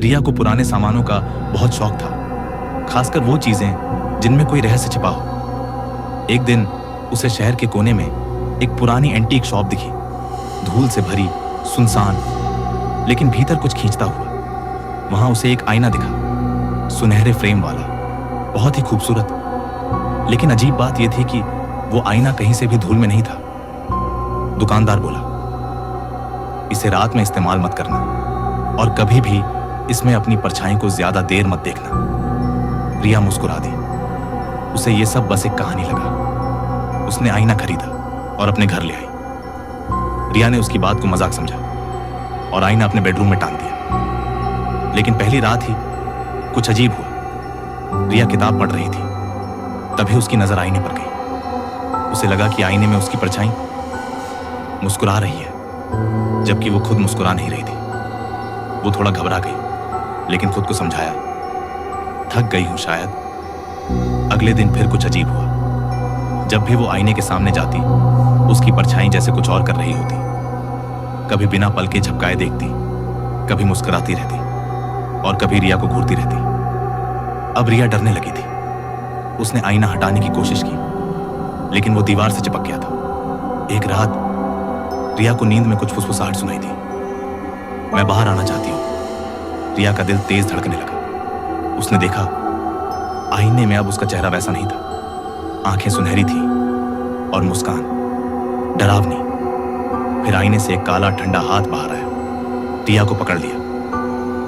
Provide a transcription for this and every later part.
रिया को पुराने सामानों का बहुत शौक था, खासकर वो चीजें जिनमें कोई रहस्य छिपा हो। एक दिन उसे शहर के कोने में एक पुरानी एंटीक शॉप दिखी, धूल से भरी, सुनसान, लेकिन भीतर कुछ खींचता हुआ। वहां उसे एक आईना दिखा, सुनहरे फ्रेम वाला, बहुत ही खूबसूरत। लेकिन अजीब बात यह थी कि वो आईना कहीं से भी धूल में नहीं था। दुकानदार बोला, इसे रात में इस्तेमाल मत करना और कभी भी इसमें अपनी परछाई को ज्यादा देर मत देखना। रिया मुस्कुरा दी। उसे यह सब बस एक कहानी लगा। उसने आईना खरीदा और अपने घर ले आई। रिया ने उसकी बात को मजाक समझा और आईना अपने बेडरूम में टांग दिया। लेकिन पहली रात ही कुछ अजीब हुआ। रिया किताब पढ़ रही थी, तभी उसकी नजर आईने पर गई। उसे लगा कि आईने में उसकी परछाई मुस्कुरा रही है, जबकि वो खुद मुस्कुरा नहीं रही थी। वो थोड़ा घबरा गई, लेकिन खुद को समझाया, थक गई हूं शायद। अगले दिन फिर कुछ अजीब हुआ। जब भी वो आईने के सामने जाती, उसकी परछाई जैसे कुछ और कर रही होती। कभी बिना पलके झपकाए देखती, कभी मुस्कुराती रहती और कभी रिया को घूरती रहती। अब रिया डरने लगी थी। उसने आईना हटाने की कोशिश की, लेकिन वो दीवार से चिपक गया था। एक रात रिया को नींद में कुछ फुसफुसाहट सुनाई दी। मैं बाहर आना चाहती हूं। रिया का दिल तेज धड़कने लगा। उसने देखा, आईने में अब उसका चेहरा वैसा नहीं था। आंखें सुनहरी थी और मुस्कान डरावनी। फिर आईने से एक काला ठंडा हाथ बाहर आया, रिया को पकड़ लिया।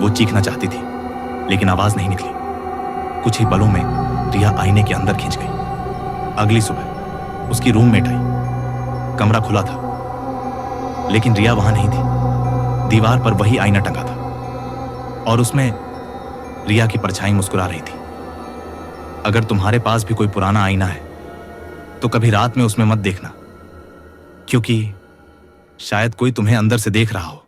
वो चीखना चाहती थी, लेकिन आवाज नहीं निकली। कुछ ही पलों में रिया आईने के अंदर खिंच गई। अगली सुबह उसकी रूममेट आई। कमरा खुला था, लेकिन रिया वहां नहीं थी। दीवार पर वही आईना टंगा था और उसमें रिया की परछाई मुस्कुरा रही थी। अगर तुम्हारे पास भी कोई पुराना आईना है तो कभी रात में उसमें मत देखना, क्योंकि शायद कोई तुम्हें अंदर से देख रहा हो।